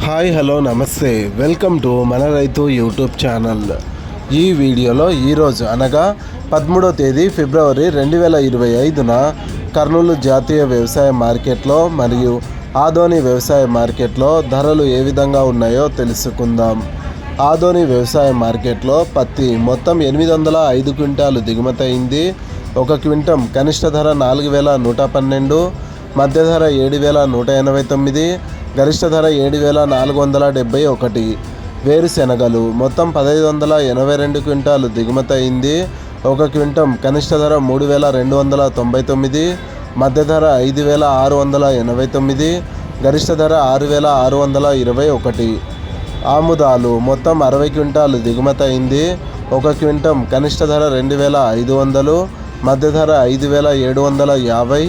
Hi hello నమస్తే, welcome to మన రైతు యూట్యూబ్ ఛానల్. ఈ వీడియోలో ఈరోజు అనగా 13వ తేదీ ఫిబ్రవరి 2025న కర్నూలు జాతీయ వ్యవసాయ మార్కెట్లో మరియు ఆదోని వ్యవసాయ మార్కెట్లో ధరలు ఏ విధంగా ఉన్నాయో తెలుసుకుందాం. ఆదోని వ్యవసాయ మార్కెట్లో పత్తి మొత్తం 805 క్వింటాలు దిగుమతి అయింది. ఒక క్వింటం కనిష్ట ధర 4112, మధ్య ధర 7189, గరిష్ట ధర 7471. వేరుశెనగలు మొత్తం 1582 క్వింటాలు దిగుమతి అయింది. ఒక క్వింటం కనిష్ట ధర 3299, మధ్య ధర 5689, గరిష్ట ధర 6621. ఆముదాలు మొత్తం 60 క్వింటాలు దిగుమతి అయింది. ఒక క్వింటం కనిష్ట ధర 2500, మధ్య ధర 5750,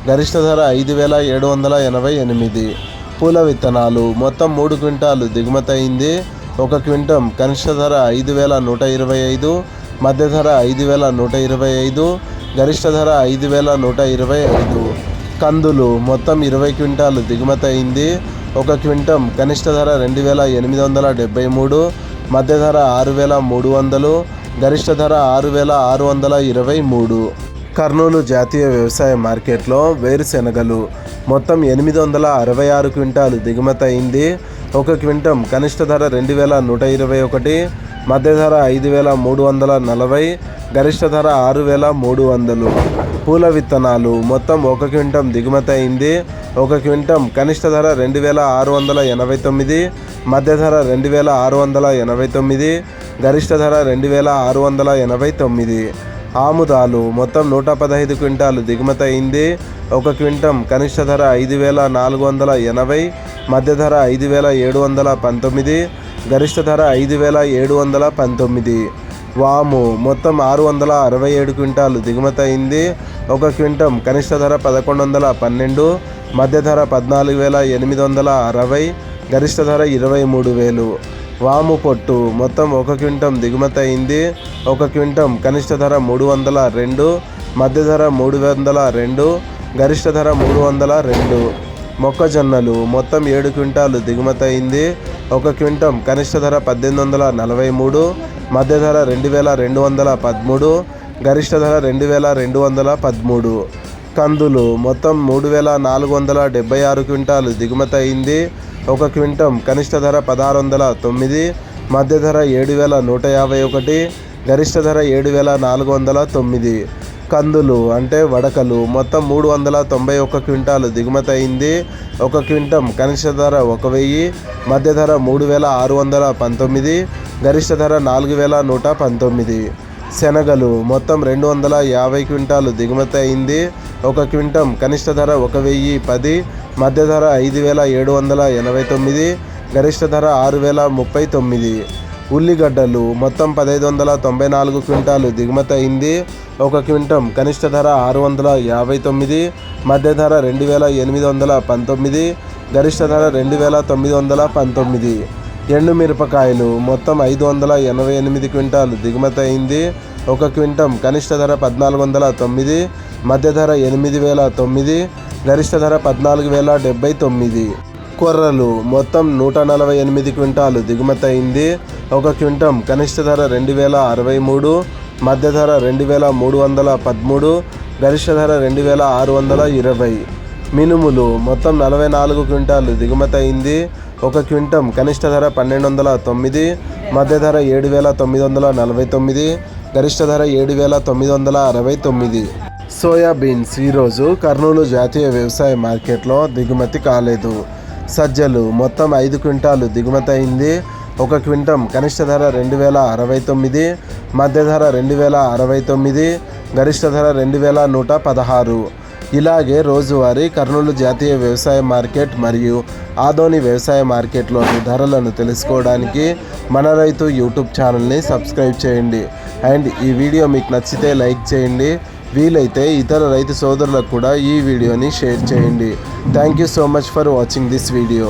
గరిష్ట ధర 5788. పూల విత్తనాలు మొత్తం 3 క్వింటాలు దిగుమతి అయింది. ఒక క్వింటం కనిష్ట ధర 5125, మధ్య ధర 5125, గరిష్ట ధర 5125. కందులు మొత్తం 20 క్వింటాలు దిగుమతి అయింది. ఒక క్వింటం కనిష్ట ధర 2873, మధ్య ధర 6300, గరిష్ట ధర 6623. కర్నూలు జాతీయ వ్యవసాయ మార్కెట్లో వేరుశెనగలు మొత్తం 866 క్వింటాలు దిగుమతి అయింది. ఒక క్వింటం కనిష్ట ధర 2121, మధ్య ధర 5340, గరిష్ట ధర 6300. పూల విత్తనాలు మొత్తం 1 క్వింటం దిగుమతి అయింది. ఒక క్వింటం కనిష్ట ధర 2689, మధ్య ధర 2689, గరిష్ట ధర 2689. ఆముదాలు మొత్తం 115 క్వింటాలు దిగుమతి అయింది. ఒక క్వింటం కనిష్ట ధర 5480, మధ్య ధర 5719, గరిష్ట ధర 5719. వాము మొత్తం 667 క్వింటాలు దిగుమతి అయింది. ఒక క్వింటం కనిష్ట ధర 1112, మధ్య ధర 14860, గరిష్ట ధర 23000. వాము పొట్టు మొత్తం 1 క్వింటం దిగుమతి అయింది. ఒక క్వింటం కనిష్ట ధర 302, మధ్య ధర 302, గరిష్ట ధర 302. మొక్కజొన్నలు మొత్తం 7 క్వింటాలు దిగుమతి అయింది. ఒక క్వింటం కనిష్ట ధర 1843, మధ్య ధర 2213, గరిష్ట ధర 2213. కందులు మొత్తం 3476 క్వింటాలు దిగుమతి అయింది. ఒక క్వింటం కనిష్ట ధర 1609, మధ్య ధర 7151, గరిష్ట ధర 7409. కందులు అంటే వడకలు మొత్తం 391 క్వింటాలు దిగుమతి అయింది. ఒక క్వింటం కనిష్ట ధర 1000, మధ్య ధర 3619, గరిష్ట ధర 4119. శనగలు మొత్తం 250 క్వింటాలు దిగుమతి అయింది. ఒక క్వింటం కనిష్ట ధర 1010, మధ్య ధర 5789, గరిష్ట ధర 6039. ఉల్లిగడ్డలు మొత్తం 1594 క్వింటాలు దిగుమతి అయింది. ఒక క్వింటం కనిష్ట ధర 659, మధ్య ధర 2819, గరిష్ట ధర 2919. ఎండుమిరపకాయలు మొత్తం 588 క్వింటాలు దిగుమతి అయింది. ఒక క్వింటం కనిష్ట ధర 1409, మధ్య ధర 8009, గరిష్ట ధర 14079. కొర్రలు మొత్తం 148 క్వింటాలు దిగుమతి అయింది. ఒక క్వింటం కనిష్ట ధర 2063, మధ్య ధర 2313, గరిష్ట ధర 2620. మినుములు మొత్తం 44 క్వింటాలు దిగుమతి అయింది. ఒక క్వింటం కనిష్ట ధర 1209, మధ్య ధర 7949, గరిష్ట ధర 7969. సోయాబీన్స్ ఈరోజు కర్నూలు జాతీయ వ్యవసాయ మార్కెట్లో దిగుమతి కాలేదు. సజ్జలు మొత్తం 5 క్వింటాలు దిగుమతి అయింది. ఒక క్వింటం కనిష్ట ధర 2069, మధ్య ధర 2069, గరిష్ట ధర 2116. ఇలాగే రోజువారీ కర్నూలు జాతీయ వ్యవసాయ మార్కెట్ మరియు ఆదోని వ్యవసాయ మార్కెట్లోని ధరలను తెలుసుకోవడానికి మన రైతు యూట్యూబ్ ఛానల్ని సబ్స్క్రైబ్ చేయండి. అండ్ ఈ వీడియో మీకు నచ్చితే లైక్ చేయండి. వీలైతే ఇతర రైతు సోదరులకు కూడా ఈ వీడియోని షేర్ చేయండి. Thank you so much for watching this video.